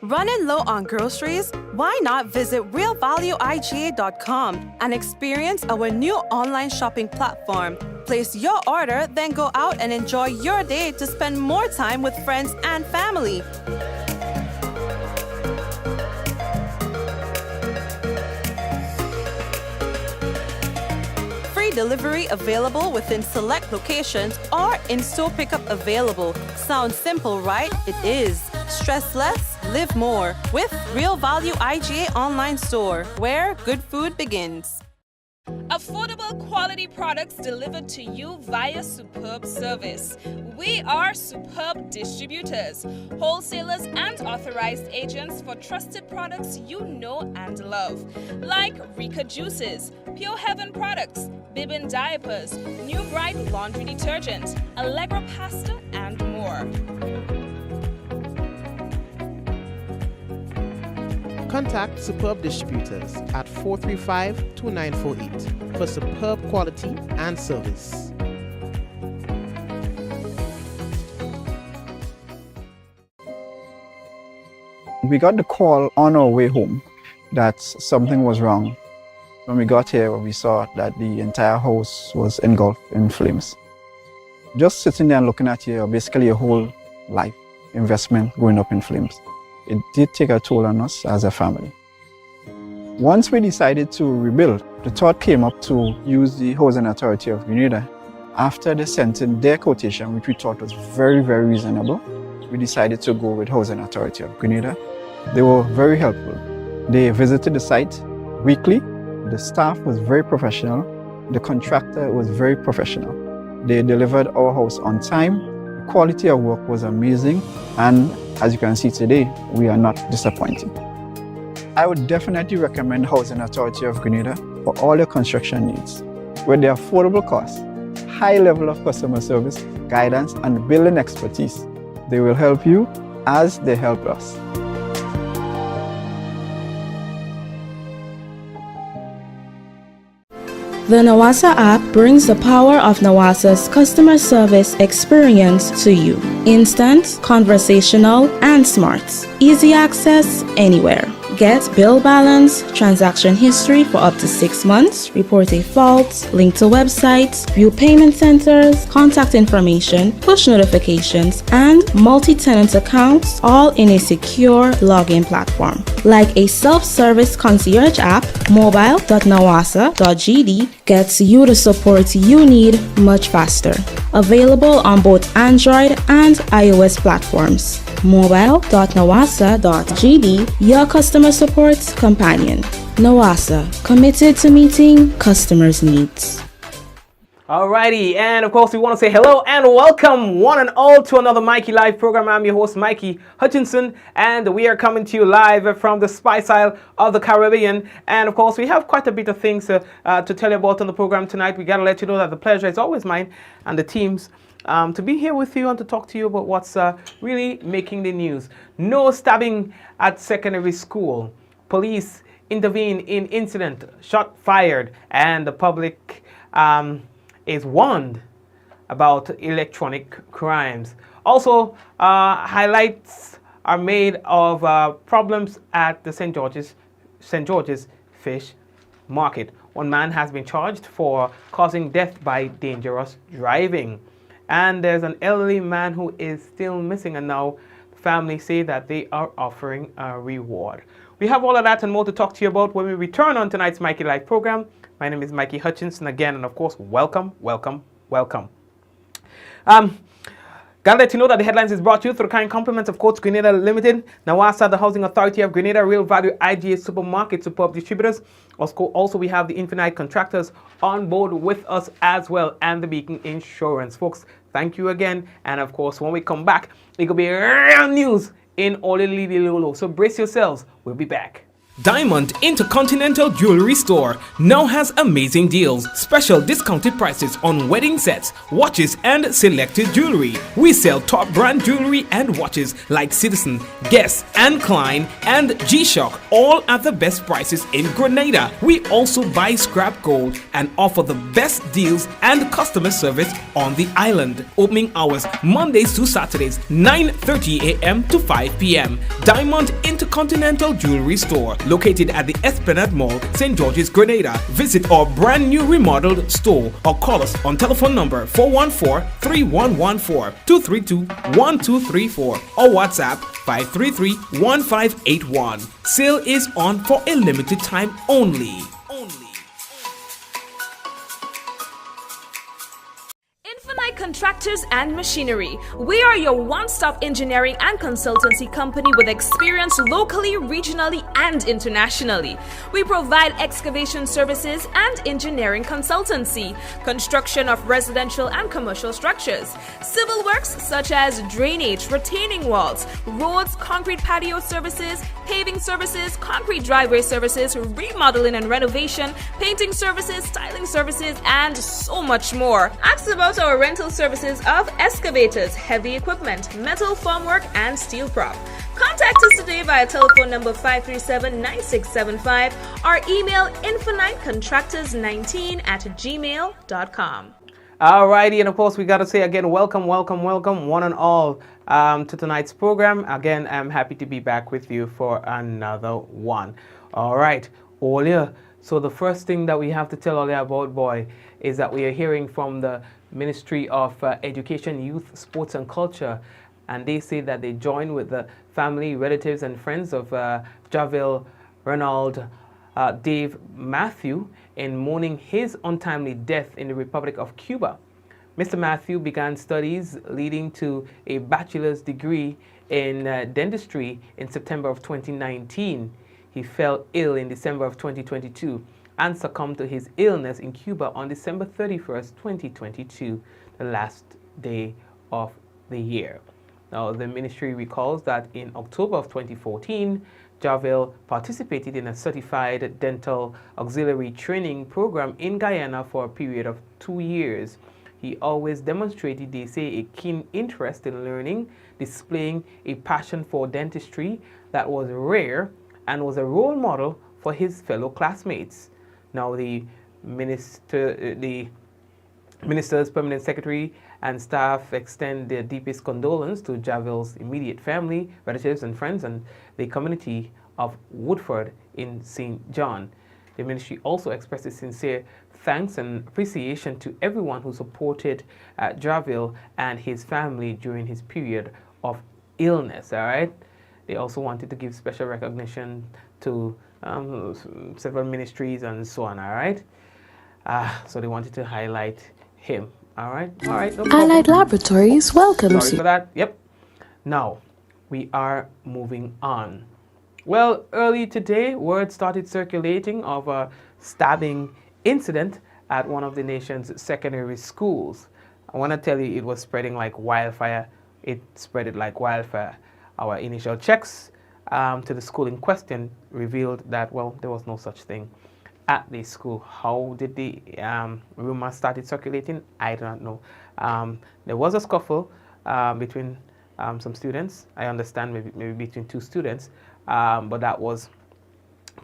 Running low on groceries? Why not visit realvalueiga.com and experience our new online shopping platform? Place your order, then go out and enjoy your day to spend more time with friends and family. Free delivery available within select locations or in-store pickup available. Sounds simple, right? It is. Stress less, live more with Real Value IGA online store, where good food begins. Affordable quality products delivered to you via superb service. We are superb distributors, wholesalers and authorized agents for trusted products you know and love, like Rika Juices, Pure Heaven products, Bibin diapers, New Bright laundry detergent, Allegra pasta and more. Contact Superb Distributors at 435-2948 for superb quality and service. We got the call on our way home that something was wrong. When we got here, we saw that the entire house was engulfed in flames. Just sitting there and looking at basically your whole life investment going up in flames. It did take a toll on us as a family. Once we decided to rebuild, the thought came up to use the Housing Authority of Grenada. After they sent in their quotation, which we thought was very, very reasonable, we decided to go with Housing Authority of Grenada. They were very helpful. They visited the site weekly. The staff was very professional. The contractor was very professional. They delivered our house on time. The quality of work was amazing. And as you can see today, we are not disappointed. I would definitely recommend Housing Authority of Grenada for all your construction needs. With their affordable costs, high level of customer service, guidance, and building expertise, they will help you as they help us. The Nawasa app brings the power of Nawasa's customer service experience to you. Instant, conversational, and smart. Easy access anywhere. Get bill balance, transaction history for up to 6 months, report a fault, link to websites, view payment centers, contact information, push notifications, and multi-tenant accounts, all in a secure login platform. Like a self-service concierge app, mobile.nawasa.gd gets you the support you need much faster. Available on both Android and iOS platforms. mobile.nawasa.gd, your customer support companion. Nawasa, committed to meeting customers' needs. Alrighty, and of course we want to say hello and welcome one and all to another Mikey Live program. I'm your host Mikey Hutchinson, and we are coming to you live from the Spice Isle of the Caribbean. And of course we have quite a bit of things to tell you about on the program tonight. We got to let you know that the pleasure is always mine and the team's to be here with you and to talk to you about what's really making the news. No stabbing at secondary school. Police intervene in incident, shot fired, and the public is warned about electronic crimes. Also, highlights are made of problems at the St. George's Fish Market. One man has been charged for causing death by dangerous driving. And there's an elderly man who is still missing, and now families say that they are offering a reward. We have all of that and more to talk to you about when we return on tonight's Mikey Live program. My name is Mikey Hutchinson again, and of course, welcome, welcome, welcome. Gotta let you know that the headlines is brought to you through the kind compliments of Coach Grenada Limited, Nawasa, the Housing Authority of Grenada, Real Value IGA Supermarket, Superb Distributors. Also, we have the Infinite Contractors on board with us as well, and the Beacon Insurance. Folks, thank you again. And of course, when we come back, it could be real news in Olilililolo. So brace yourselves. We'll be back. Diamond Intercontinental Jewelry Store now has amazing deals, special discounted prices on wedding sets, watches, and selected jewelry. We sell top brand jewelry and watches like Citizen, Guess, and Klein, and G-Shock, all at the best prices in Grenada. We also buy scrap gold and offer the best deals and customer service on the island. Opening hours Mondays to Saturdays, 9:30 a.m. to 5 p.m. Diamond Intercontinental Jewelry Store, located at the Esplanade Mall, St. George's, Grenada. Visit our brand new remodeled store or call us on telephone number 414-3114, 232-1234 or WhatsApp 533-1581. Sale is on for a limited time only. Infinite Contractors and Machinery. We are your one-stop engineering and consultancy company with experience locally, regionally, and internationally. We provide excavation services and engineering consultancy, construction of residential and commercial structures, civil works such as drainage, retaining walls, roads, concrete patio services, paving services, concrete driveway services, remodeling and renovation, painting services, styling services, and so much more. Ask about our rental services of excavators, heavy equipment, metal formwork, and steel prop. Contact us today via telephone number 537-9675 or email infinitecontractors19@gmail.com. Alrighty, and of course we got to say again, welcome one and all to tonight's program. Again, I'm happy to be back with you for another one. Alright, Olia. So the first thing that we have to tell Olia about, boy, is that we are hearing from the Ministry of Education, Youth, Sports and Culture, and they say that they join with the family, relatives and friends of Javel Ronald Dave Matthew in mourning his untimely death in the Republic of Cuba. Mr. Matthew began studies leading to a bachelor's degree in dentistry in September of 2019. He fell ill in December of 2022 and succumbed to his illness in Cuba on December 31st, 2022, the last day of the year. Now, the ministry recalls that in October of 2014, Javel participated in a certified dental auxiliary training program in Guyana for a period of 2 years. He always demonstrated, they say, a keen interest in learning, displaying a passion for dentistry that was rare and was a role model for his fellow classmates. Now, the minister's permanent secretary and staff extend their deepest condolence to Javel's immediate family, relatives and friends, and the community of Woodford in St. John. The ministry also expresses sincere thanks and appreciation to everyone who supported Javel and his family during his period of illness. All right. They also wanted to give special recognition to several ministries and so on. All right. So they wanted to highlight him. All right. No Allied Laboratories welcomes Sorry you. for that. Yep. Now we are moving on. Well, early today, word started circulating of a stabbing incident at one of the nation's secondary schools. I want to tell you, it was spreading like wildfire. It spread like wildfire. Our initial checks to the school in question revealed that, well, there was no such thing at the school. How did the rumor started circulating? I do not know. There was a scuffle between some students. I understand maybe between two students, but that was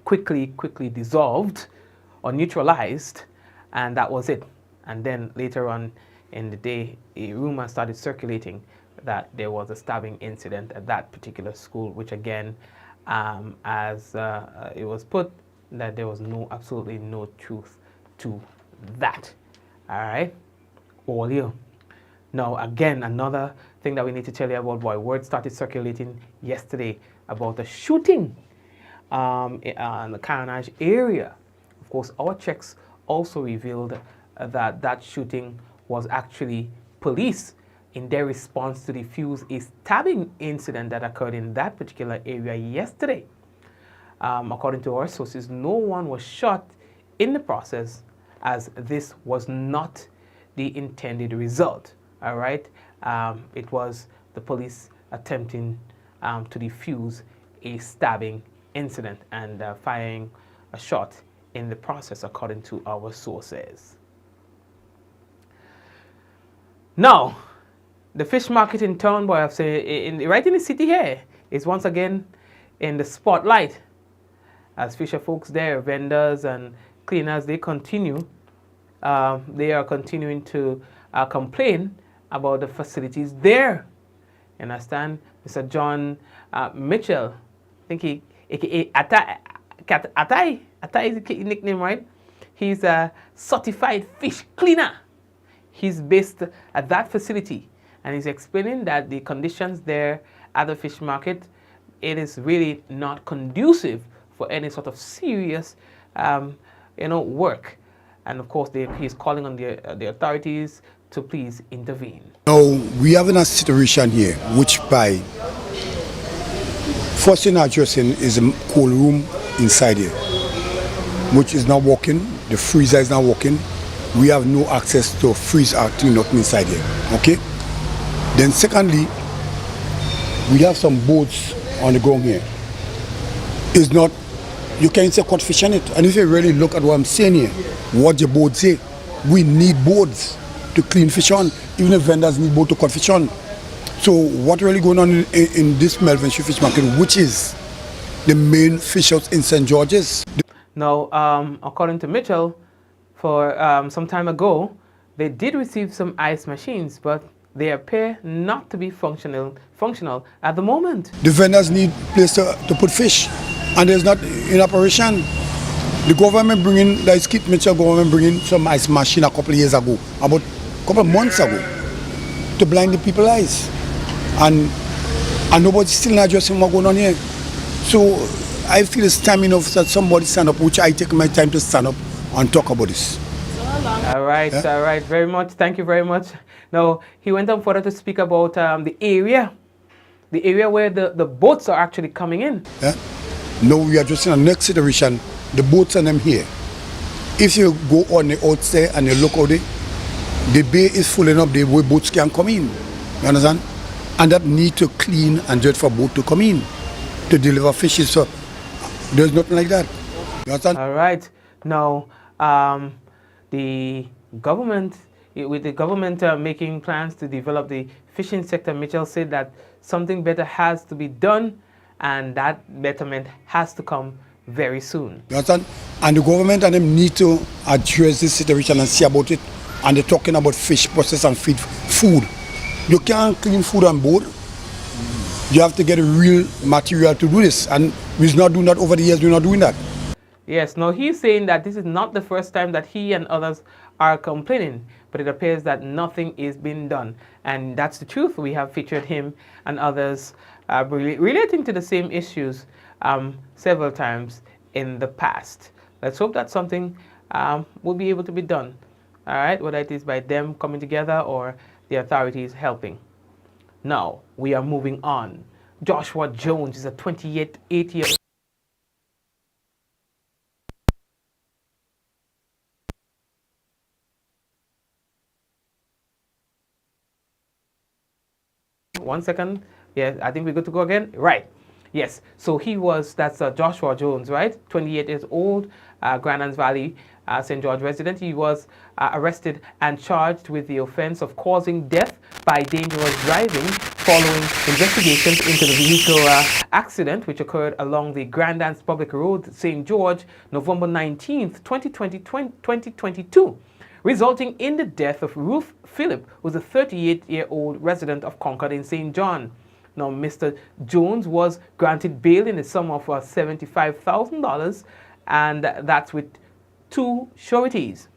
quickly dissolved or neutralized, and that was it. And then later on in the day, a rumor started circulating that there was a stabbing incident at that particular school, which again, as it was put, that there was absolutely no truth to that. All right, all you. Now, again, another thing that we need to tell you about, boy, word started circulating yesterday about the shooting in the Carnage area. Of course, our checks also revealed that shooting was actually police in their response to defuse a stabbing incident that occurred in that particular area yesterday. According to our sources, no one was shot in the process, as this was not the intended result. All right, it was the police attempting to defuse a stabbing incident and firing a shot in the process, according to our sources. Now, the fish market in town, boy, I've said, right in the city here, is once again in the spotlight. As fisher folks there, vendors and cleaners, they are continuing to complain about the facilities there. You understand? Mr. John Mitchell, I think he Atai is the nickname, right? He's a certified fish cleaner. He's based at that facility, and he's explaining that the conditions there at the fish market, it is really not conducive for any sort of serious, work. And of course, he's calling on the authorities to please intervene. Now, we have a situation here, which by first thing addressing is a cold room inside here, which is not working. The freezer is not working. We have no access to freeze or clean up inside here. Okay. Then secondly, we have some boats on the ground here. It's not, you can't say caught fish on it. And if you really look at what I'm saying here, what the board say, we need boards to clean fish on. Even if vendors need board to cut fish on. So what really going on in this Melvin Street Fish Market, which is the main fish house in St. George's? Now, according to Mitchell, for some time ago, they did receive some ice machines, but they appear not to be functional at the moment. The vendors need place to put fish, and there's not in operation. The government Mitchell government bringing some ice machine a couple of years ago, about a couple of months ago, to blind the people's eyes. And nobody's still not addressing what's going on here. So I feel it's time enough that somebody stand up, which I take my time to stand up and talk about this. All right, yeah? All right, very much. Thank you very much. Now, he went on further to speak about the area where the boats are actually coming in. Yeah? Now we are just in the next situation, the boats and them here. If you go on the outside and you look out there, the bay is full enough the way boats can come in. You understand? And that need to clean and just for boat to come in to deliver fishes. So there's nothing like that. You understand? All right. Now, the government, with the government making plans to develop the fishing sector, Mitchell said that something better has to be done, and that betterment has to come very soon. You understand? And the government and them need to address this situation and see about it. And they're talking about fish process and feed food. You can't clean food on board. You have to get a real material to do this. And we're not doing that over the years, we're not doing that. Yes, now he's saying that this is not the first time that he and others are complaining, but it appears that nothing is being done. And that's the truth. We have featured him and others relating to the same issues several times in the past. Let's hope that something will be able to be done. All right, whether it is by them coming together or the authorities helping. Now, we are moving on. Joshua Jones is a 28-year-old. One second. Yeah, I think we're good to go again. Right. Yes. So that's Joshua Jones, right? 28 years old, Grand Anse Valley, St. George resident. He was arrested and charged with the offense of causing death by dangerous driving following investigations into the vehicle accident which occurred along the Grand Anse Public Road, St. George, November 19th, 2022. Resulting in the death of Ruth Phillip, who was a 38-year-old resident of Concord in St. John. Now, Mr. Jones was granted bail in the sum of $75,000, and that's with 2 sureties.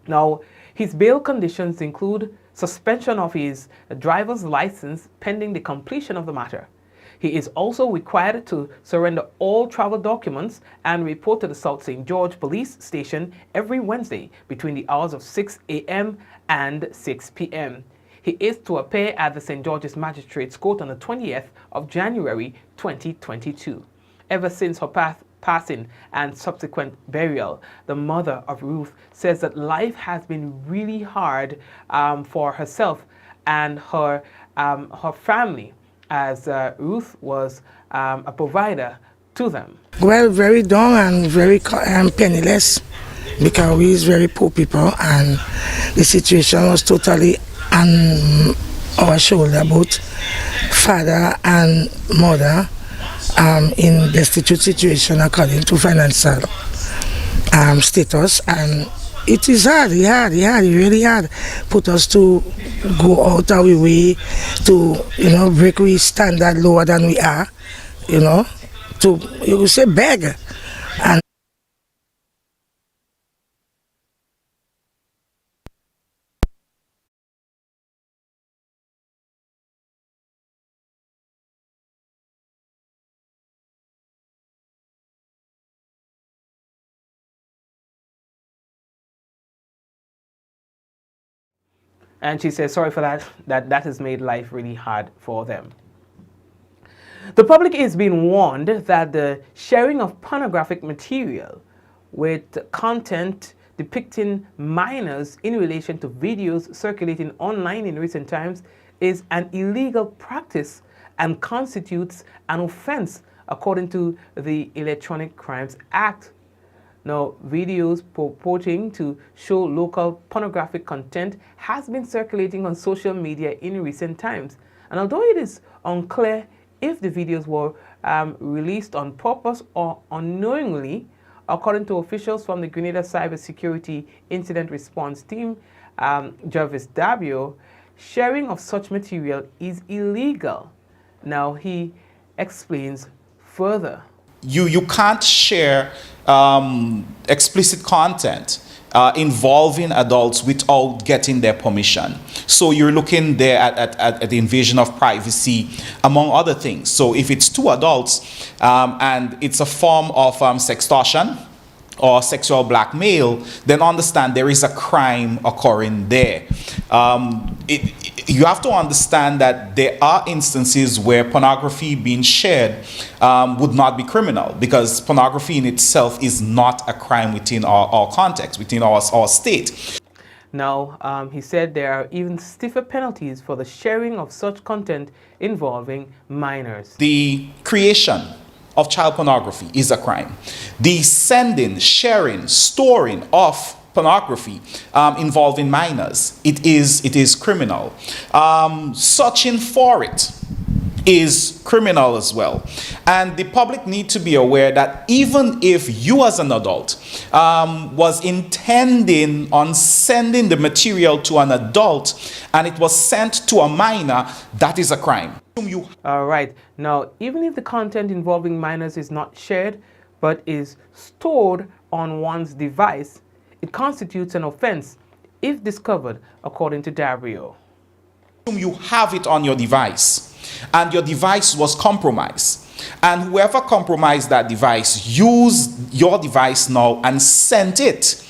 Now, his bail conditions include suspension of his driver's license pending the completion of the matter. He is also required to surrender all travel documents and report to the South St. George Police Station every Wednesday between the hours of 6 a.m. and 6 p.m. He is to appear at the St. George's Magistrates Court on the 20th of January 2022. Ever since her passing and subsequent burial, the mother of Ruth says that life has been really hard for herself and her family, as Ruth was a provider to them. Well, very down and very penniless because we is very poor people and the situation was totally on our shoulder, both father and mother in destitute situation according to financial status, and it is hard, really hard. Put us to go out our way to, break we standard lower than we are, to, you would say, beg. And she says, sorry for that has made life really hard for them. The public is being warned that the sharing of pornographic material with content depicting minors in relation to videos circulating online in recent times is an illegal practice and constitutes an offense according to the Electronic Crimes Act. Now, videos purporting to show local pornographic content has been circulating on social media in recent times. And although it is unclear if the videos were released on purpose or unknowingly, according to officials from the Grenada Cybersecurity Incident Response Team, Jarvis Dabio, sharing of such material is illegal. Now, he explains further. You can't share explicit content involving adults without getting their permission. So you're looking there at the invasion of privacy, among other things. So if it's two adults and it's a form of sextortion or sexual blackmail, then understand there is a crime occurring there. You have to understand that there are instances where pornography being shared would not be criminal, because pornography in itself is not a crime within our context, within our state. Now, he said there are even stiffer penalties for the sharing of such content involving minors. The creation of child pornography is a crime. The sending, sharing, storing of pornography involving minors, it is criminal. Searching for it is criminal as well. And the public need to be aware that even if you as an adult was intending on sending the material to an adult and it was sent to a minor, that is a crime. All right. Now, even if the content involving minors is not shared but is stored on one's device, it constitutes an offense if discovered, according to Dabrio. You have it on your device and your device was compromised, and whoever compromised that device used your device now and sent it,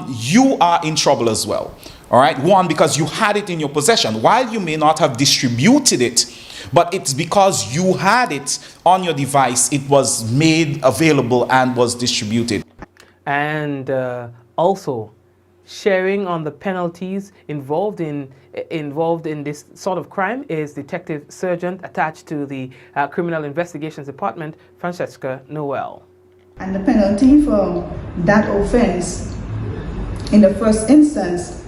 you are in trouble as well. All right. One, because you had it in your possession, while you may not have distributed it, but it's because you had it on your device, it was made available and was distributed. And also, sharing on the penalties involved in this sort of crime is Detective Sergeant attached to the Criminal Investigations Department, Francesca Noel. And the penalty for that offense in the first instance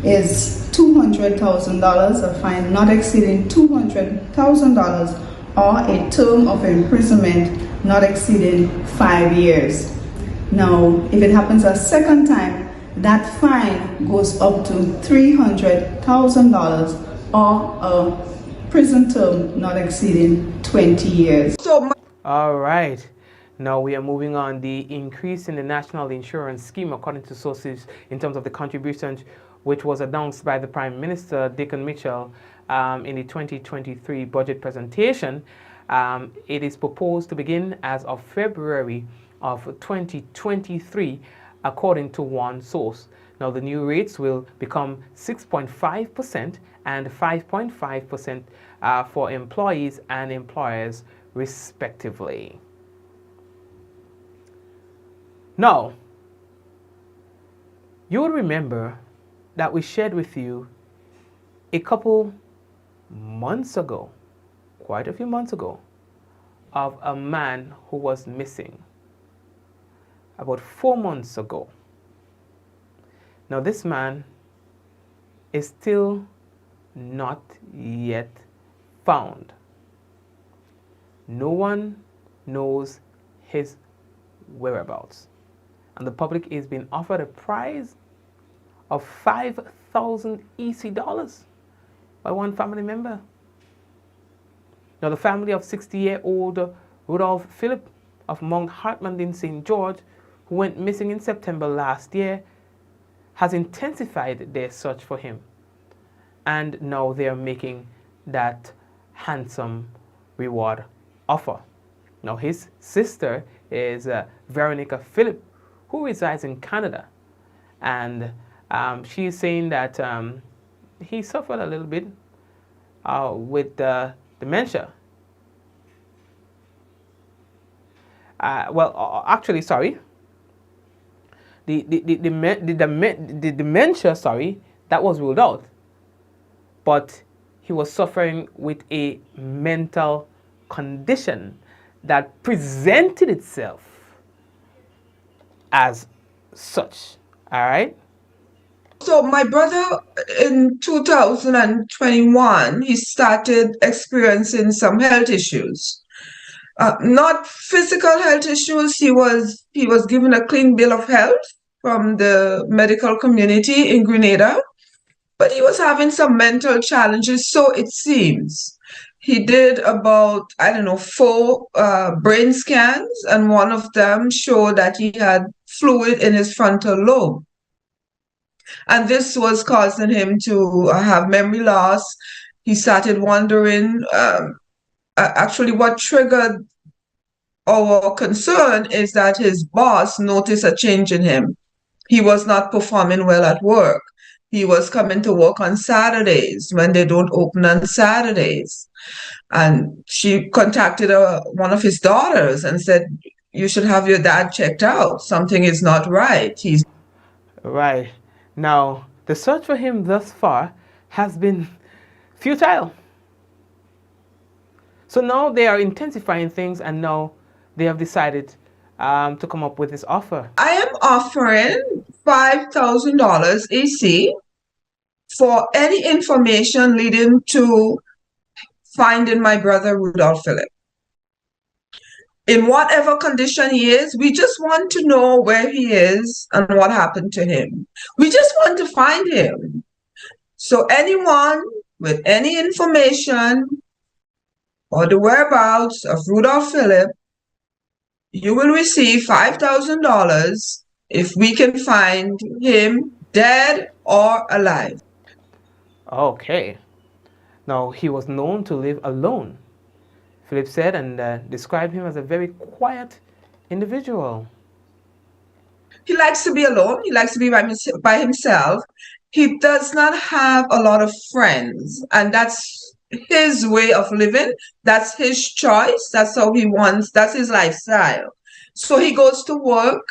is $200,000, a fine not exceeding $200,000, or a term of imprisonment not exceeding 5 years. Now, if it happens a second time, that fine goes up to $300,000 or a prison term not exceeding 20 years. All right. Now we are moving on. The increase in the National Insurance Scheme, according to sources, in terms of the contributions, which was announced by the Prime Minister, Dickon Mitchell, in the 2023 budget presentation. It is proposed to begin as of February of 2023, according to one source. Now, the new rates will become 6.5% and 5.5% for employees and employers, respectively. Now, you will remember that we shared with you a couple months ago, quite a few months ago, of a man who was missing about 4 months ago. Now, this man is still not yet found. No one knows his whereabouts. And the public is being offered a prize of 5,000 EC dollars by one family member. Now, the family of 60-year-old Rudolph Philip of Mount Hartman in St. George, who went missing in September last year, has intensified their search for him. And now they are making that handsome reward offer. Now, his sister is Veronica Philip, who resides in Canada. And she is saying that he suffered a little bit with dementia. Actually, sorry. The dementia, sorry, that was ruled out. But he was suffering with a mental condition that presented itself as such. All right? So my brother in 2021, he started experiencing some health issues. Not physical health issues. He was given a clean bill of health from the medical community in Grenada, but he was having some mental challenges, so it seems. He did about, 4 brain scans, and one of them showed that he had fluid in his frontal lobe. And this was causing him to have memory loss. He started wondering, actually what triggered our concern is that his boss noticed a change in him. He was not performing well at work. He was coming to work on Saturdays when they don't open on Saturdays. And she contacted one of his daughters and said, you should have your dad checked out. Something is not right. He's right. Now, the search for him thus far has been futile. So now they are intensifying things, and now they have decided to come up with this offer. I am offering $5,000 EC for any information leading to finding my brother Rudolph Philip. In whatever condition he is, we just want to know where he is and what happened to him. We just want to find him. So anyone with any information or the whereabouts of Rudolph Philip, you will receive $5,000 if we can find him dead or alive. Okay. Now, he was known to live alone, Philip said, and described him as a very quiet individual. He likes to be alone. He likes to be by himself. He does not have a lot of friends, and that's his way of living. That's his choice. That's how he wants. That's his lifestyle. So he goes to work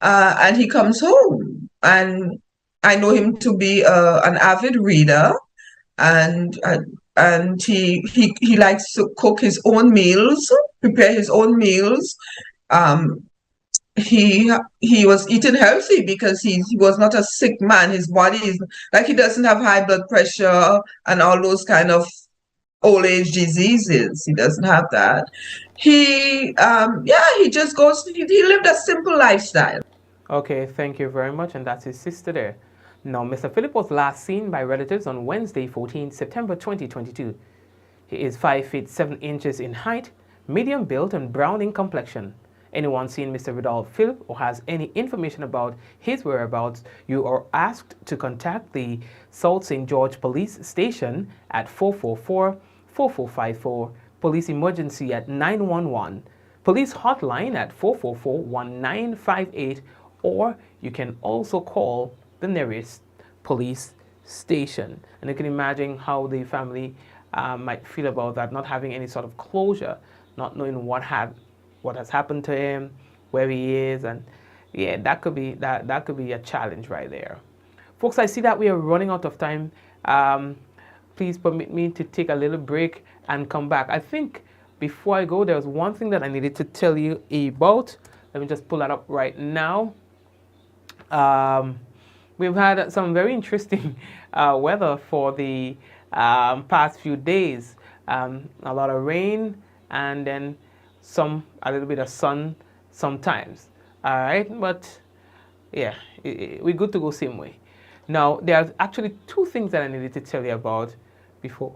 and he comes home. And I know him to be an avid reader, and he likes to cook his own meals, prepare his own meals. He was eating healthy because he was not a sick man. His body is like, he doesn't have high blood pressure and all those kind of old age diseases. He doesn't have that. He just goes, he lived a simple lifestyle. Okay, thank you very much. And that's his sister there. Now, Mr. Philip was last seen by relatives on Wednesday, 14 September 2022. He is 5 feet 7 inches in height, medium build, and brown in complexion. Anyone seen Mr. Rudolph Philip or has any information about his whereabouts, you are asked to contact the South St. George Police Station at 444-4454, Police Emergency at 911, Police Hotline at 444-1958, or you can also call the nearest police station. And you can imagine how the family might feel about that, not having any sort of closure, not knowing what has happened to him, where he is, and yeah, that could be a challenge right there. Folks, I see that we are running out of time. Please permit me to take a little break and come back. I think before I go, there's one thing that I needed to tell you about. Let me just pull that up right now. We've had some very interesting weather for the past few days. A lot of rain and then a little bit of sun sometimes. All right, but yeah, we're good to go same way. Now, there's actually two things that I needed to tell you about before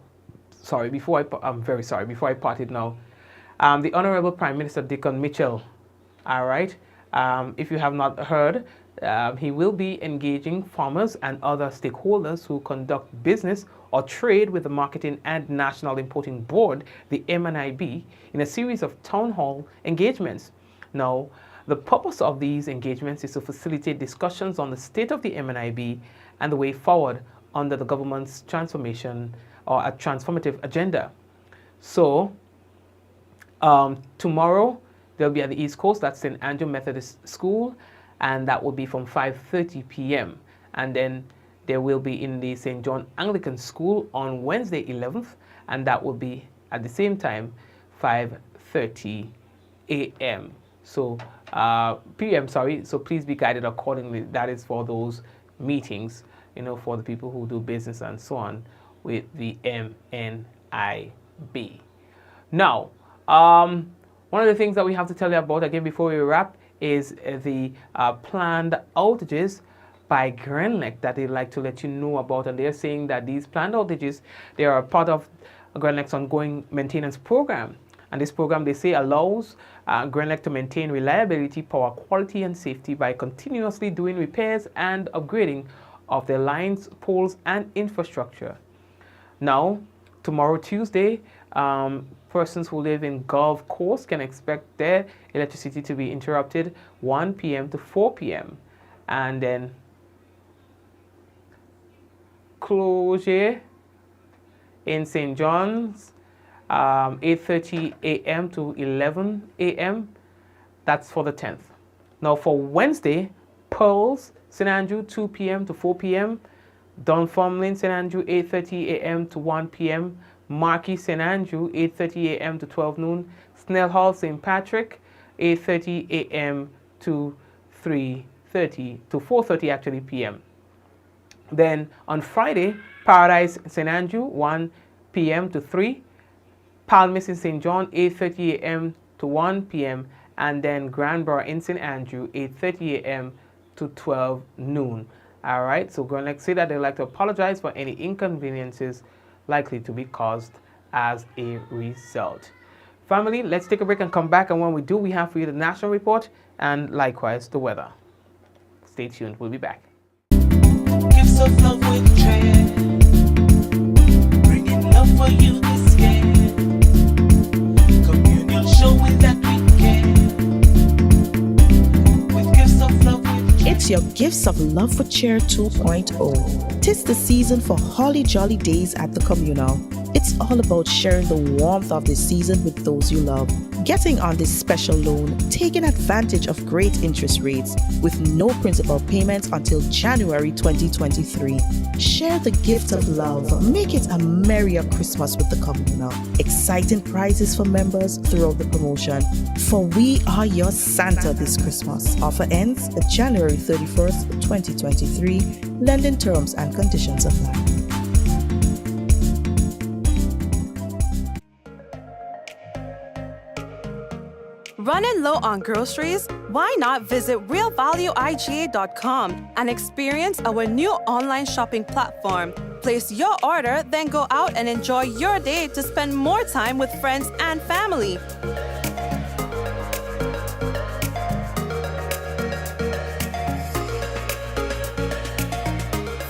I part it now. The Honorable Prime Minister Dickon Mitchell, all right, if you have not heard, he will be engaging farmers and other stakeholders who conduct business or trade with the Marketing and National Importing Board, the MNIB, in a series of town hall engagements. Now, the purpose of these engagements is to facilitate discussions on the state of the MNIB and the way forward under the government's transformation or a transformative agenda. So, tomorrow, they'll be at the East Coast, that's St. Andrew Methodist School, and that will be from 5:30 p.m. And then they will be in the St. John Anglican School on Wednesday 11th, and that will be at the same time, 5:30 a.m. So, p.m., sorry, so please be guided accordingly. That is for those meetings, for the people who do business and so on with the MNIB. Now, one of the things that we have to tell you about, again, before we wrap, is the planned outages by Grenlec that they'd like to let you know about. And they're saying that these planned outages, they are part of Grenlec's ongoing maintenance program. And this program, they say, allows Grenlec to maintain reliability, power quality, and safety by continuously doing repairs and upgrading of their lines, poles, and infrastructure. Now, tomorrow, Tuesday, persons who live in Gulf Coast can expect their electricity to be interrupted 1 p.m. to 4 p.m. And then closure in St. John's, 8:30 a.m. to 11 a.m. That's for the 10th. Now for Wednesday, Pearls, St. Andrew, 2 p.m. to 4 p.m. Dunfermline, St. Andrew, 8:30 a.m. to 1 p.m. Marquis, St. Andrew, 8:30 a.m. to 12 noon. Snell Hall, St. Patrick, 8:30 a.m. to 4:30 actually p.m. Then on Friday, Paradise, St. Andrew, 1 p.m. to 3. Palmis in St. John, 8:30 a.m. to 1 p.m. And then Granborough in St. Andrew, 8:30 a.m. to 12 noon. All right, so Grenlec say that they'd like to apologize for any inconveniences likely to be caused as a result. Family, let's take a break and come back. And when we do, we have for you the national report and likewise the weather. Stay tuned. We'll be back. Gifts of love with dread, bringing love for you this year. Communion showing that we care. With gifts of love with dread. It's your Gifts of Love for Cheer 2.0. 'Tis the season for holly jolly days at the communal. It's all about sharing the warmth of this season with those you love. Getting on this special loan, taking advantage of great interest rates with no principal payments until January 2023. Share the gift of love. Make it a merrier Christmas with the communal. Exciting prizes for members throughout the promotion. For we are your Santa this Christmas. Offer ends January 31st, 2023. Lending terms and conditions apply. Running low on groceries? Why not visit realvalueiga.com and experience our new online shopping platform. Place your order, then go out and enjoy your day to spend more time with friends and family.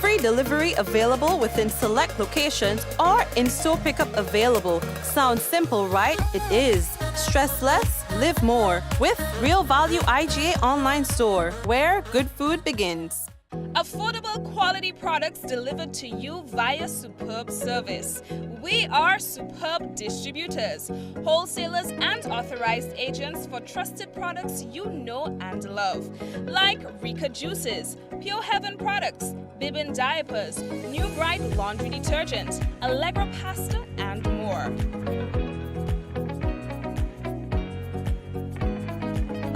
Free delivery available within select locations or in-store pickup available. Sounds simple, right? It is. Stress less, live more with Real Value IGA online store, where good food begins. Affordable quality products delivered to you via superb service. We are superb distributors, wholesalers and authorized agents for trusted products you know and love. Like Rika Juices, Pure Heaven products, Bibbin diapers, New Bright laundry detergent, Allegro pasta and more.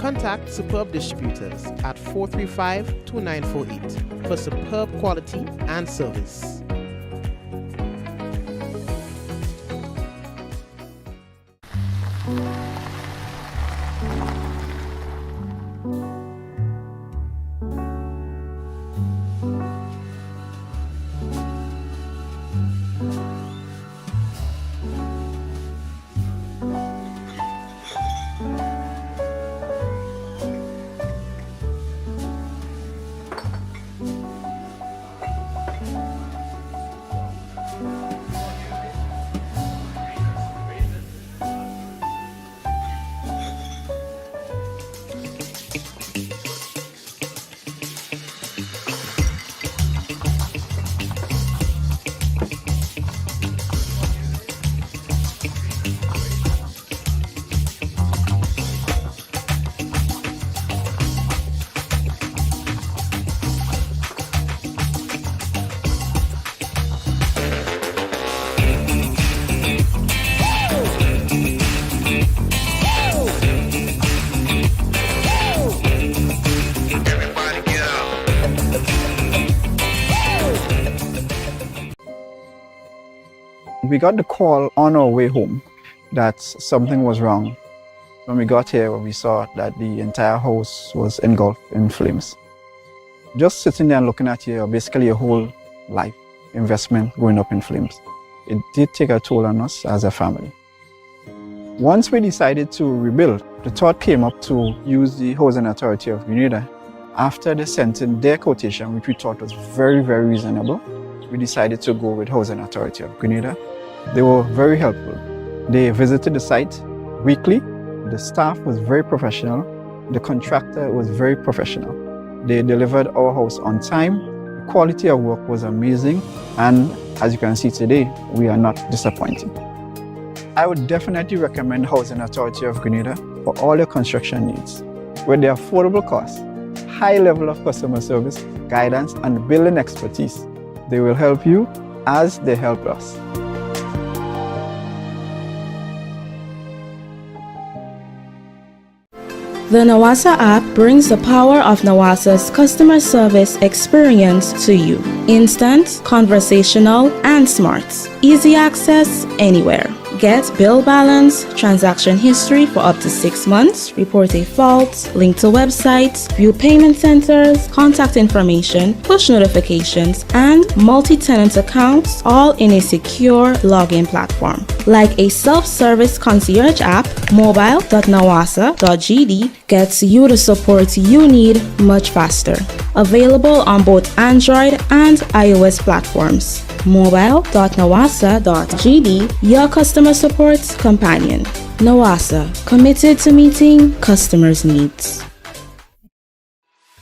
Contact Superb Distributors at 435-2948 for superb quality and service. We got the call on our way home that something was wrong. When we got here, we saw that the entire house was engulfed in flames. Just sitting there and looking at basically your whole life investment going up in flames. It did take a toll on us as a family. Once we decided to rebuild, the thought came up to use the Housing Authority of Grenada. After they sent in their quotation, which we thought was very, very reasonable, we decided to go with Housing Authority of Grenada. They were very helpful. They visited the site weekly. The staff was very professional. The contractor was very professional. They delivered our house on time. The quality of work was amazing. And as you can see today, we are not disappointed. I would definitely recommend Housing Authority of Grenada for all your construction needs. With their affordable costs, high level of customer service, guidance, and building expertise, they will help you as they help us. The Nawasa app brings the power of Nawasa's customer service experience to you. Instant, conversational, and smart. Easy access anywhere. Get bill balance, transaction history for up to 6 months, report a fault, link to websites, view payment centers, contact information, push notifications, and multi-tenant accounts, all in a secure login platform. Like a self-service concierge app, mobile.nawasa.gd gets you the support you need much faster. Available on both Android and iOS platforms. mobile.nawasa.gd, your customer support companion. Nawasa, committed to meeting customers' needs.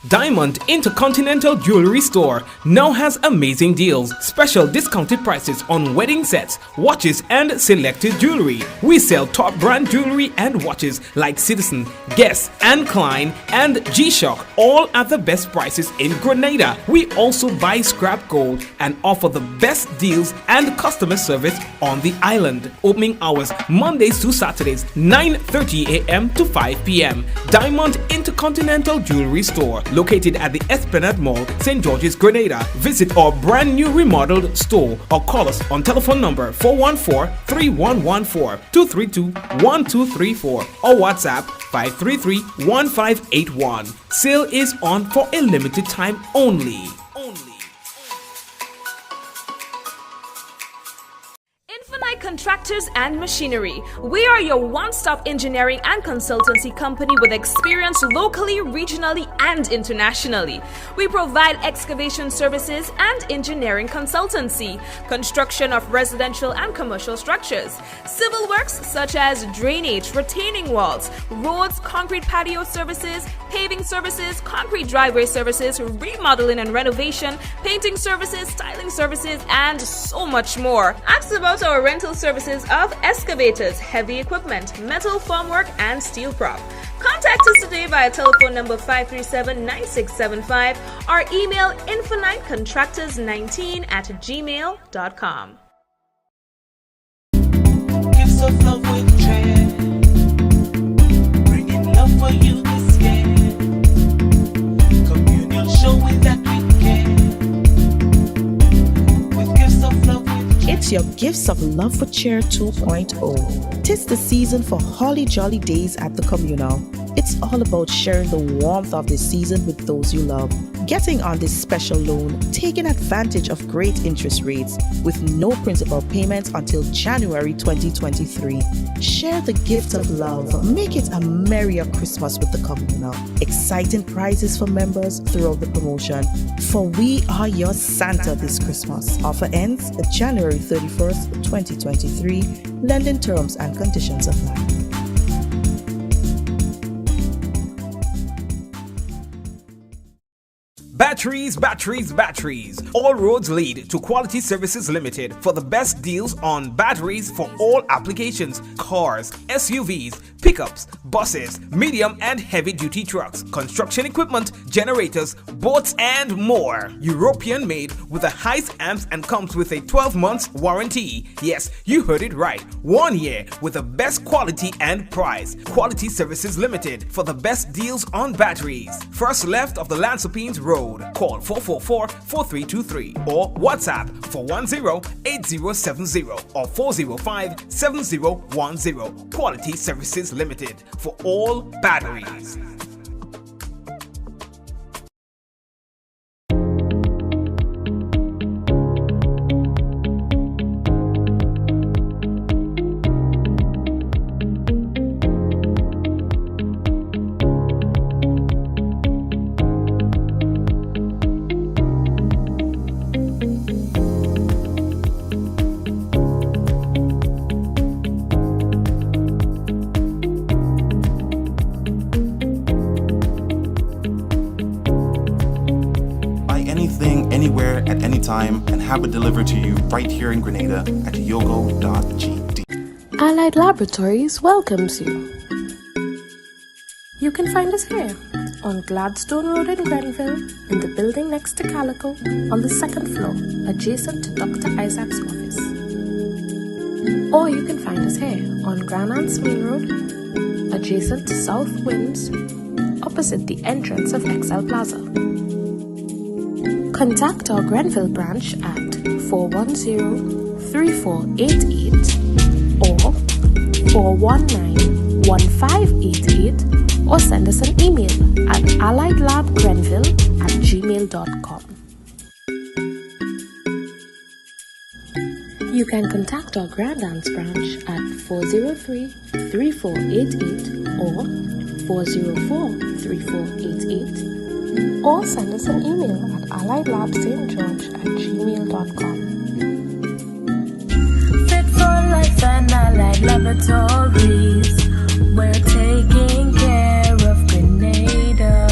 Diamond Intercontinental Jewelry Store now has amazing deals, special discounted prices on wedding sets, watches, and selected jewelry. We sell top brand jewelry and watches like Citizen, Guess, and Klein, and G-Shock, all at the best prices in Grenada. We also buy scrap gold and offer the best deals and customer service on the island. Opening hours Mondays to Saturdays, 9:30 a.m. to 5 p.m. Diamond Intercontinental Jewelry Store, located at the Esplanade Mall, St. George's, Grenada. Visit our brand new remodeled store or call us on telephone number 414-3114, 232-1234 or WhatsApp 533-1581. Sale is on for a limited time only. Infinite Contractors and Machinery. We are your one-stop engineering and consultancy company with experience locally, regionally, and internationally. We provide excavation services and engineering consultancy, construction of residential and commercial structures, civil works such as drainage, retaining walls, roads, concrete patio services, paving services, concrete driveway services, remodeling and renovation, painting services, styling services, and so much more. Ask about our rental services of excavators, heavy equipment, metal formwork, and steel prop. Contact us today via telephone number 537-9675 or email infinitecontractors19@gmail.com. Gifts of love with dread, bringing love for you this It's your Gifts of Love for Cheer 2.0. 'Tis the season for holly jolly days at the communal. It's all about sharing the warmth of this season with those you love, getting on this special loan, taking advantage of great interest rates with no principal payments until January 2023. Share the gift of love. Make it a merrier Christmas with the communal. Exciting prizes for members throughout the promotion. For we are your Santa this Christmas. Offer ends January 31st, 2023. Lending terms and conditions apply. Batteries. All roads lead to Quality Services Limited for the best deals on batteries for all applications: cars, SUVs, pickups, buses, medium and heavy duty trucks, construction equipment, generators, boats and more. European made with the highest amps and comes with a 12 months warranty. Yes, you heard it right. 1 year with the best quality and price. Quality Services Limited for the best deals on batteries. First left of the Lansopines Road. Call 444-4323 or WhatsApp 410-8070 or 405-7010. Quality Services Limited for all batteries. Anywhere at any time and have it delivered to you right here in Grenada at yogo.gd. Allied Laboratories welcomes you. You can find us here on Gladstone Road in Grenville, in the building next to Calico, on the second floor, adjacent to Dr. Isaac's office. Or you can find us here on Grand Anse Main Road, adjacent to South Winds, opposite the entrance of XL Plaza. Contact our Grenville branch at 410-3488 or 419-1588 or send us an email at alliedlabgrenville@gmail.com. You can contact our Grand Anse branch at 403-3488 or 404-3488 or send us an email at alliedlabstgeorge@gmail.com. Fit for life and Allied Laboratories. We're taking care of Grenada.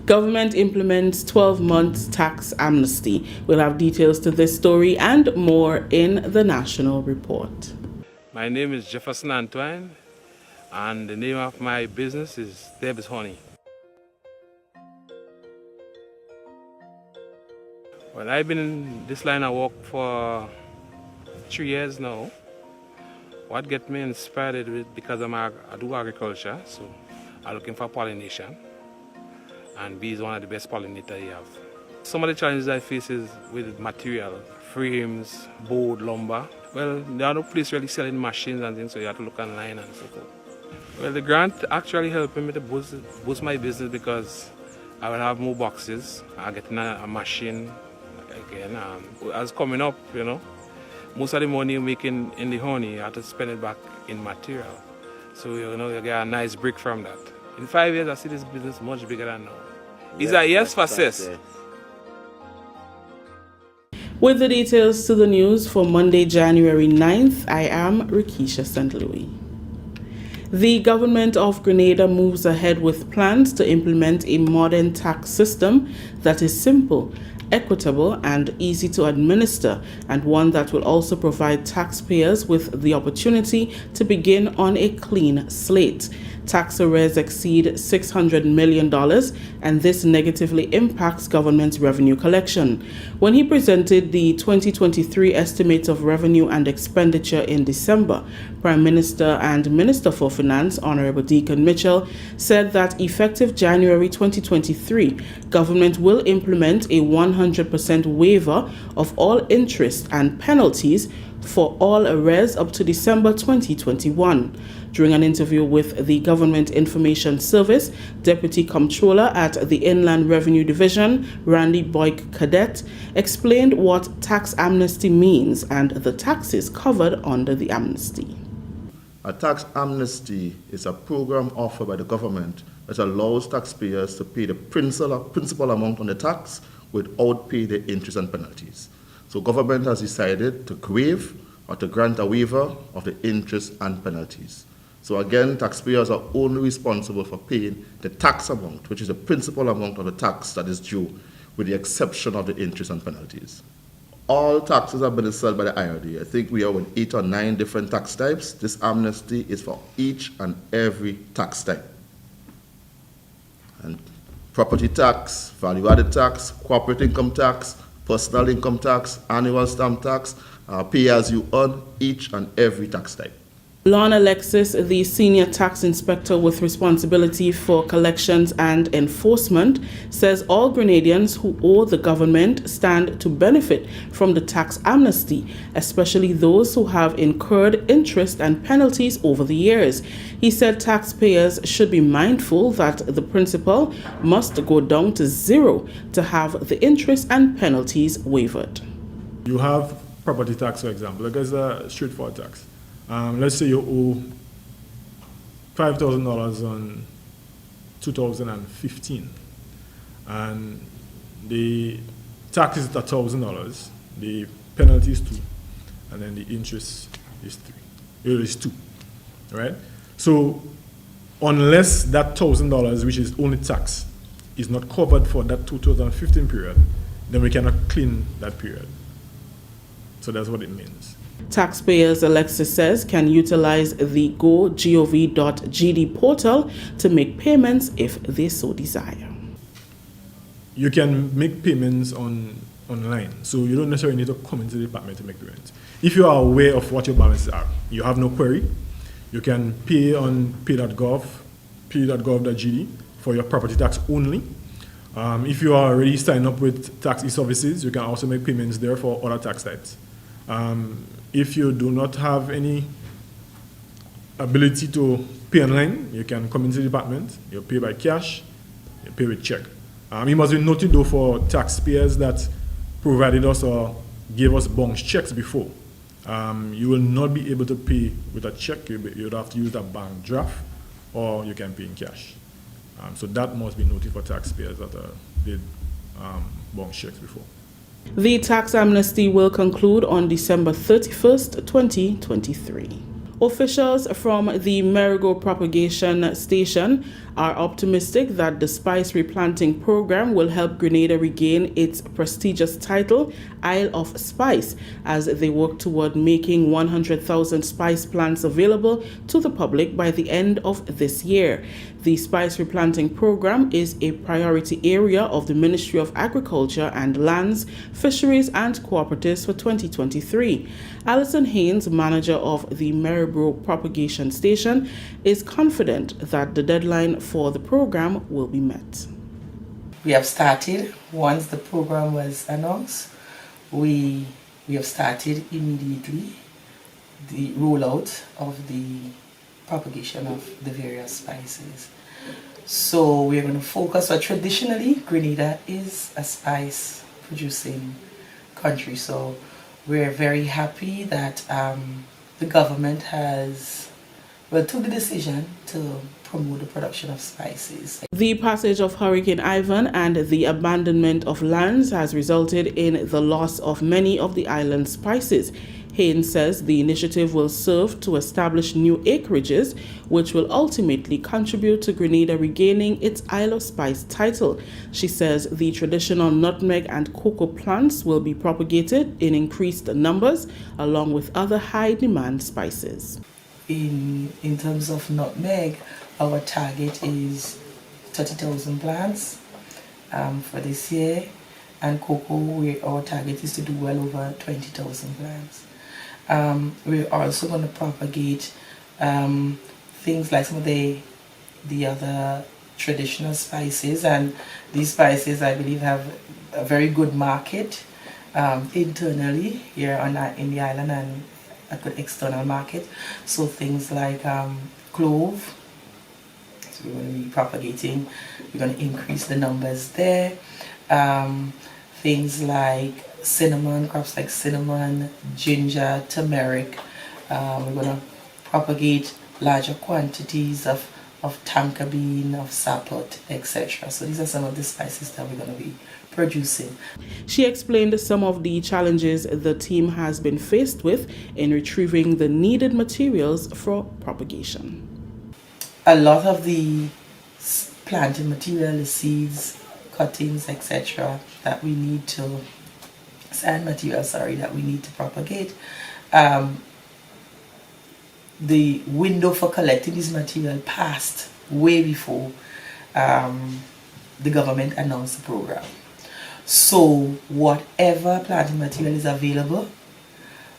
Government implements 12 months tax amnesty. We'll have details to this story and more in the national report. My name is Jefferson Antoine, and the name of my business is Deb's Honey. Well, I've been in this line of work for 3 years now. What got me inspired with because I do agriculture, so I'm looking for pollination. And bee is one of the best pollinators you have. Some of the challenges I face is with material, frames, board, lumber. Well, there are no place really selling machines and things, so you have to look online and so forth. Well, the grant actually helped me to boost my business because I will have more boxes. I get a machine again. As coming up, most of the money you're making in the honey, you have to spend it back in material. So, you get a nice break from that. In 5 years, I see this business much bigger than now. Is a yes for sis? With the details to the news for Monday, January 9th, I am Rikisha St. Louis. The government of Grenada moves ahead with plans to implement a modern tax system that is simple equitable, and easy to administer, and one that will also provide taxpayers with the opportunity to begin on a clean slate. Tax arrears exceed $600 million, and this negatively impacts government revenue collection. When he presented the 2023 estimates of revenue and expenditure in December, Prime Minister and Minister for Finance, Honorable Deacon Mitchell, said that effective January 2023, government will implement a 100% waiver of all interest and penalties for all arrears up to December 2021. During an interview with the Government Information Service, Deputy Comptroller at the Inland Revenue Division, Randy Boyk Cadet, explained what tax amnesty means and the taxes covered under the amnesty. A tax amnesty is a program offered by the government that allows taxpayers to pay the principal amount on the tax without paying the interest and penalties. So government has decided to waive or to grant a waiver of the interest and penalties. So again, taxpayers are only responsible for paying the tax amount, which is the principal amount of the tax that is due, with the exception of the interest and penalties. All taxes have been settled by the IRD. I think we are with 8 or 9 different tax types. This amnesty is for each and every tax type. And property tax, value-added tax, corporate income tax, personal income tax, annual stamp tax, pay as you earn, each and every tax type. Lorna Alexis, the Senior Tax Inspector with responsibility for collections and enforcement, says all Grenadians who owe the government stand to benefit from the tax amnesty, especially those who have incurred interest and penalties over the years. He said taxpayers should be mindful that the principal must go down to zero to have the interest and penalties waived. You have property tax, for example, like as a straightforward tax. Let's say you owe $5,000 on 2015, and the tax is at $1,000, the penalty is 2, and then the interest is 3. It is 2, right? So unless that $1,000, which is only tax, is not covered for that 2015 period, then we cannot clean that period. So that's what it means. Taxpayers, Alexis says, can utilize the go.gov.gd portal to make payments if they so desire. You can make payments online, so you don't necessarily need to come into the department to make payments. If you are aware of what your balances are, you have no query, you can pay on pay.gov.gd for your property tax only. If you are already signed up with tax e-services, you can also make payments there for other tax types. If you do not have any ability to pay online, you can come into the department, you pay by cash, you pay with check. You must be noted though for taxpayers that provided us or gave us bounce checks before. You will not be able to pay with a check, you would have to use a bank draft, or you can pay in cash. So that must be noted for taxpayers that did bounce checks before. The tax amnesty will conclude on December 31st, 2023. Officials from the Marigot Propagation Station are optimistic that the spice replanting program will help Grenada regain its prestigious title, Isle of Spice, as they work toward making 100,000 spice plants available to the public by the end of this year. The spice replanting program is a priority area of the Ministry of Agriculture and Lands, Fisheries and Cooperatives for 2023. Alison Haynes, manager of the Marigot Propagation Station, is confident that the deadline for the program will be met. We have started. Once the program was announced, we have started immediately the rollout of the propagation of the various spices. So we're going to focus on, traditionally Grenada is a spice producing country, so we're very happy that the government has took the decision to promote the production of spices. The passage of Hurricane Ivan and the abandonment of lands has resulted in the loss of many of the island's spices. Haynes says the initiative will serve to establish new acreages, which will ultimately contribute to Grenada regaining its Isle of Spice title. She says the traditional nutmeg and cocoa plants will be propagated in increased numbers, along with other high-demand spices. In terms of nutmeg, our target is 30,000 plants for this year, and cocoa, our target is to do well over 20,000 plants. We're also going to propagate things like some of the other traditional spices, and these spices I believe have a very good market internally here in the island, and a good external market. So things like clove, so we're going to be propagating, we're going to increase the numbers there. Things like cinnamon, crops like cinnamon, ginger, turmeric. We're going to propagate larger quantities of tonka bean, of sapot, etc. So these are some of the spices that we're going to be producing. She explained some of the challenges the team has been faced with in retrieving the needed materials for propagation. A lot of the planting material, the seeds, cuttings, etc. that we need to, sand material, that we need to propagate. The window for collecting this material passed way before the government announced the program. So whatever planting material is available,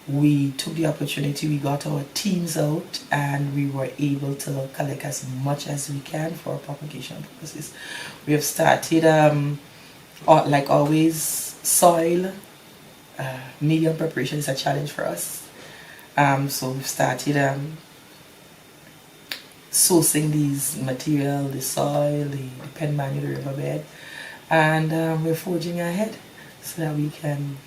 we took the opportunity, we got our teams out, and we were able to collect as much as we can for propagation purposes. We have started, like always, soil, medium preparation is a challenge for us. So we've started sourcing these material, the soil, the pen manual, the riverbed, and we're forging ahead so that we can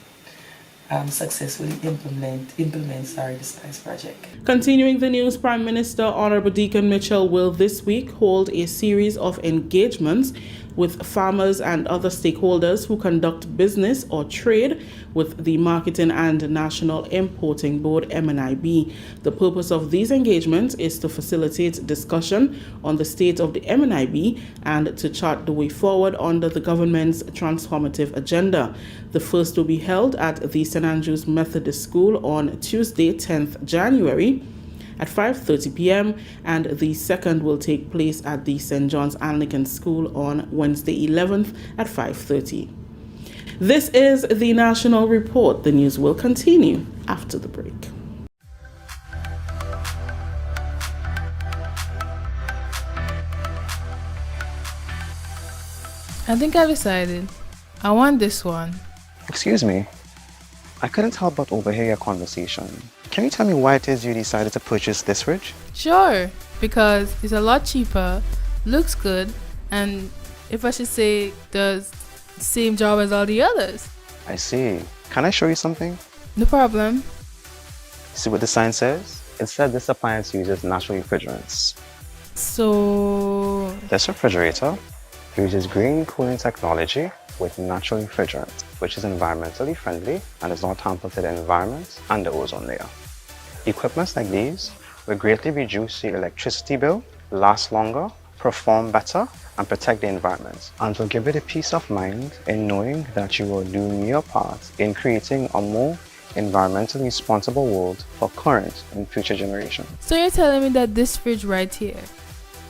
successfully implement the Spice Project. Continuing the news, Prime Minister Honorable Deacon Mitchell will this week hold a series of engagements with farmers and other stakeholders who conduct business or trade with the Marketing and National Importing Board, MNIB. The purpose of these engagements is to facilitate discussion on the state of the MNIB and to chart the way forward under the government's transformative agenda. The first will be held at the St. Andrew's Methodist School on Tuesday, 10th January at 5:30 p.m. and the second will take place at the St. John's Anglican School on Wednesday 11th at 5:30. This is the National Report. The news will continue after the break. I think I've decided. I want this one. Excuse me. I couldn't help but overhear your conversation. Can you tell me why it is you decided to purchase this fridge? Sure, because it's a lot cheaper, looks good, and if I should say, does the same job as all the others. I see. Can I show you something? No problem. See what the sign says? It said this appliance uses natural refrigerants. So... This refrigerator uses green cooling technology with natural refrigerant, which is environmentally friendly and does not hamper to the environment and the ozone layer. Equipments like these will greatly reduce your electricity bill, last longer, perform better, and protect the environment, and will give you the peace of mind in knowing that you are doing your part in creating a more environmentally responsible world for current and future generations. So you're telling me that this fridge right here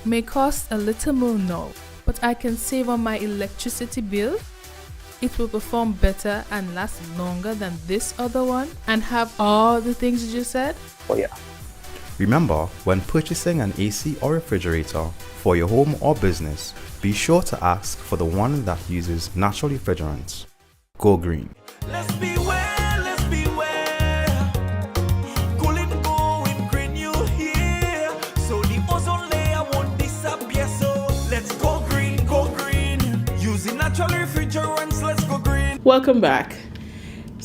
may cost a little more now, but I can save on my electricity bill? It will perform better and last longer than this other one and have all the things you just said? Oh yeah. Remember, when purchasing an AC or refrigerator for your home or business, be sure to ask for the one that uses natural refrigerants. Go green. Let's beware, let's beware. Cooling, going green, you hear? So the ozone layer won't disappear. So let's go green, using natural refrigerants. Let's go green. Welcome back.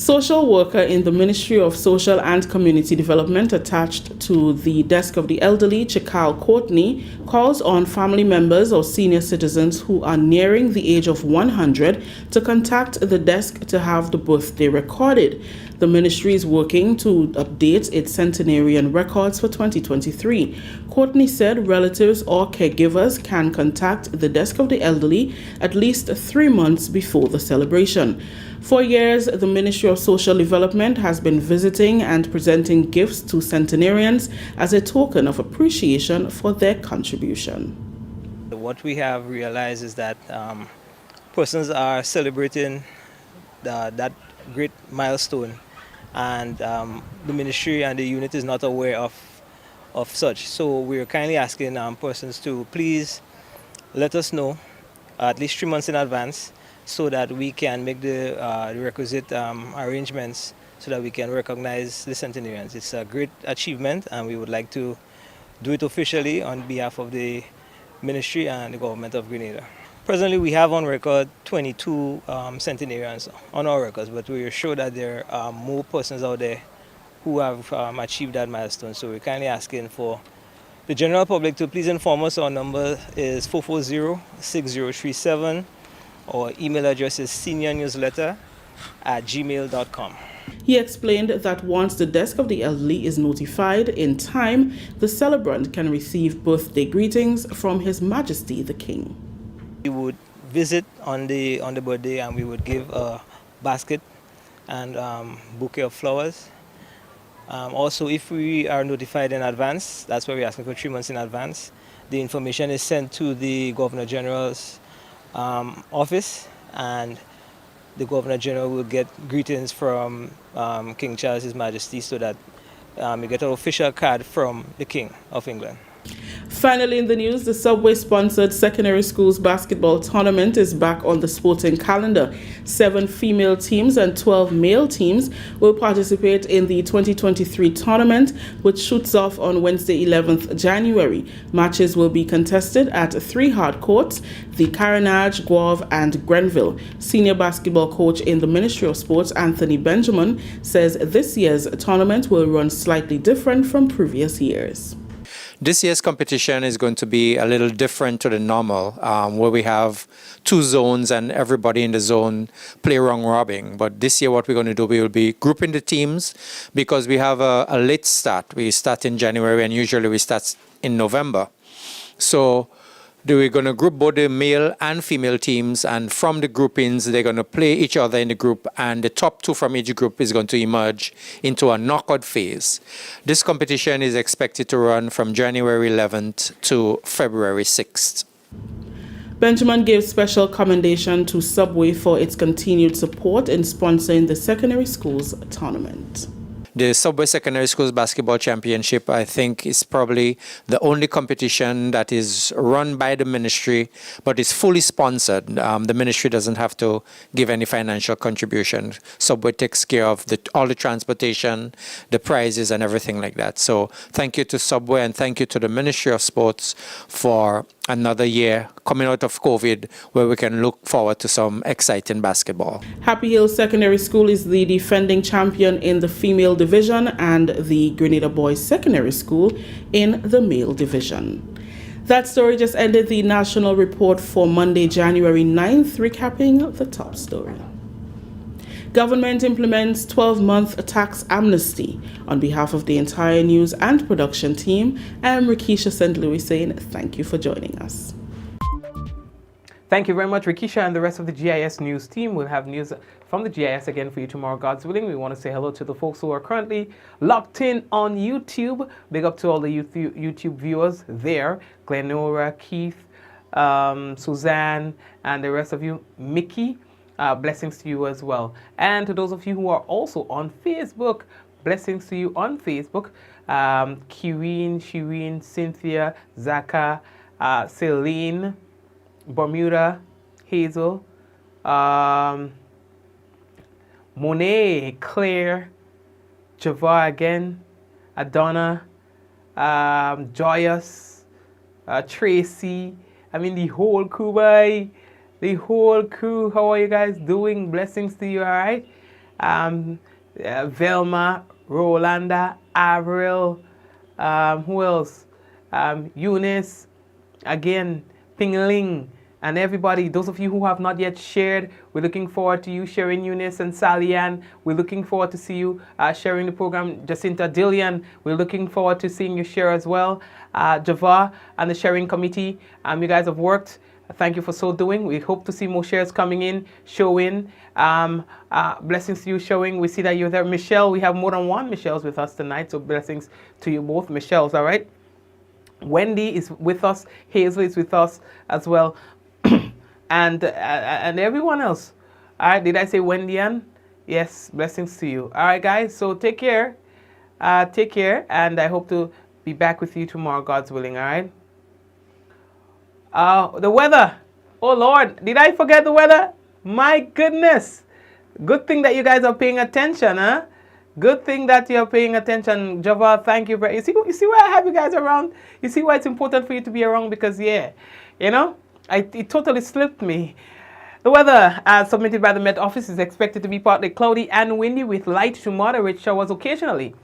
Social worker in the Ministry of Social and Community Development attached to the Desk of the Elderly, Chikal Courtney, calls on family members or senior citizens who are nearing the age of 100 to contact the desk to have the birthday recorded. The ministry is working to update its centenarian records for 2023. Courtney said relatives or caregivers can contact the Desk of the Elderly at least 3 months before the celebration. For years, the Ministry of Social Development has been visiting and presenting gifts to centenarians as a token of appreciation for their contribution. What we have realized is that persons are celebrating that great milestone, and the ministry and the unit is not aware of such. So we're kindly asking persons to please let us know at least 3 months in advance, so that we can make the requisite arrangements so that we can recognize the centenarians. It's a great achievement, and we would like to do it officially on behalf of the ministry and the government of Grenada. Presently, we have on record 22 centenarians on our records, but we are sure that there are more persons out there who have achieved that milestone. So we're kindly asking for the general public to please inform us. Our number is 440-6037. Our email address is seniornewsletter@gmail.com. He explained that once the Desk of the Elderly is notified in time, the celebrant can receive birthday greetings from His Majesty the King. We would visit on the birthday, and we would give a basket and bouquet of flowers. Also, if we are notified in advance, that's why we're asking for 3 months in advance. The information is sent to the Governor General's office, and the Governor General will get greetings from King Charles, His Majesty, so that we get an official card from the King of England. Finally, in the news, the Subway-sponsored secondary schools basketball tournament is back on the sporting calendar. 7 female teams and 12 male teams will participate in the 2023 tournament, which shoots off on Wednesday, 11th January. Matches will be contested at 3 hard courts, the Carenage, Guave, and Grenville. Senior basketball coach in the Ministry of Sports, Anthony Benjamin, says this year's tournament will run slightly different from previous years. This year's competition is going to be a little different to the normal, where we have 2 zones and everybody in the zone play round robin. But this year what we're going to do, we will be grouping the teams because we have a late start. We start in January and usually we start in November. So we're going to group both the male and female teams, and from the groupings, they're going to play each other in the group, and the top 2 from each group is going to emerge into a knockout phase. This competition is expected to run from January 11th to February 6th. Benjamin gave special commendation to Subway for its continued support in sponsoring the secondary schools tournament. The Subway Secondary Schools Basketball Championship, I think, is probably the only competition that is run by the ministry, but is fully sponsored. The ministry doesn't have to give any financial contribution. Subway takes care of all the transportation, the prizes, and everything like that. So thank you to Subway, and thank you to the Ministry of Sports for another year coming out of COVID where we can look forward to some exciting basketball. Happy Hill Secondary School is the defending champion in the female division and the Grenada Boys Secondary School in the male division. That story just ended the national report for Monday, January 9th, recapping the top story. Government implements 12-month tax amnesty. On behalf of the entire news and production team, I'm Rikisha St. Louis saying thank you for joining us. Thank you very much, Rikisha, and the rest of the GIS news team. We'll have news from the GIS again for you tomorrow, God's willing. We want to say hello to the folks who are currently locked in on YouTube. Big up to all the YouTube viewers there. Glenora, Keith, Suzanne, and the rest of you. Mickey. Blessings to you as well. And to those of you who are also on Facebook, blessings to you on Facebook. Kirin, Shireen, Cynthia, Zaka, Celine, Bermuda, Hazel, Monet, Claire, Javar again, Adonna, Joyous, Tracy, I mean the whole crew, boy. The whole crew, how are you guys doing? Blessings to you, all right? Velma, Rolanda, Avril, who else? Eunice, again, Pingling, and everybody, those of you who have not yet shared, we're looking forward to you sharing. Eunice and Sally Ann, we're looking forward to see you sharing the program. Jacinta Dillian, we're looking forward to seeing you share as well. Java and the sharing committee, you guys have worked. Thank you for so doing. We hope to see more shares coming in, showing. Blessings to you, showing. We see that you're there. Michelle, we have more than one Michelle's with us tonight, so blessings to you both. Michelle's, all right? Wendy is with us. Hazel is with us as well. and everyone else. All right, did I say Wendy Ann? Yes, blessings to you. All right, guys, so take care. Take care, and I hope to be back with you tomorrow, God's willing, all right? The weather. Oh, Lord, did I forget the weather? My goodness. Good thing that you guys are paying attention, huh? Good thing that you're paying attention. Java, thank you. You see why I have you guys around? You see why it's important for you to be around? Because, yeah, you know, it totally slipped me. The weather, as submitted by the Met Office, is expected to be partly cloudy and windy with light to moderate showers occasionally.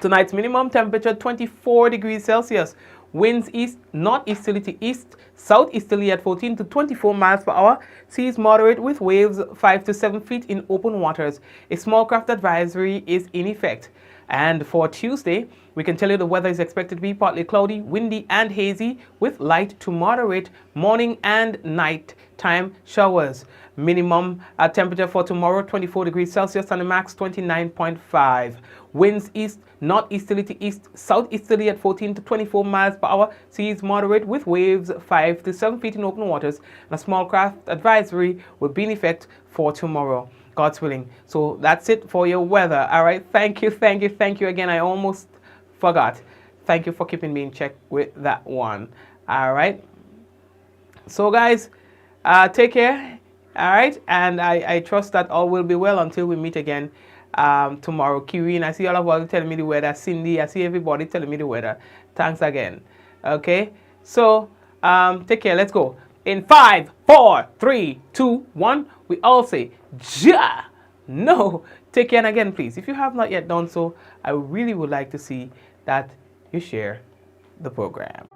Tonight's minimum temperature 24 degrees Celsius. Winds east, northeasterly to east, southeasterly at 14 to 24 miles per hour. Seas moderate with waves 5 to 7 feet in open waters. A small craft advisory is in effect. And for Tuesday, we can tell you the weather is expected to be partly cloudy, windy, and hazy with light to moderate morning and night time showers. Minimum temperature for tomorrow 24 degrees Celsius and the max 29.5. Winds east, northeasterly to east, southeasterly at 14 to 24 miles per hour. Seas moderate with waves 5 to 7 feet in open waters. And a small craft advisory will be in effect for tomorrow, God's willing. So that's it for your weather. All right. Thank you again. I almost forgot. Thank you for keeping me in check with that one. All right. So guys, take care. All right. And I trust that all will be well until we meet again tomorrow. Kirin, I see all of you telling me the weather. Cindy, I see everybody telling me the weather. Thanks again. Okay. So take care. Let's go. In 5, 4, 3, 2, 1, we all say, Ja! No. Take care, and again, please, if you have not yet done so, I really would like to see that you share the program.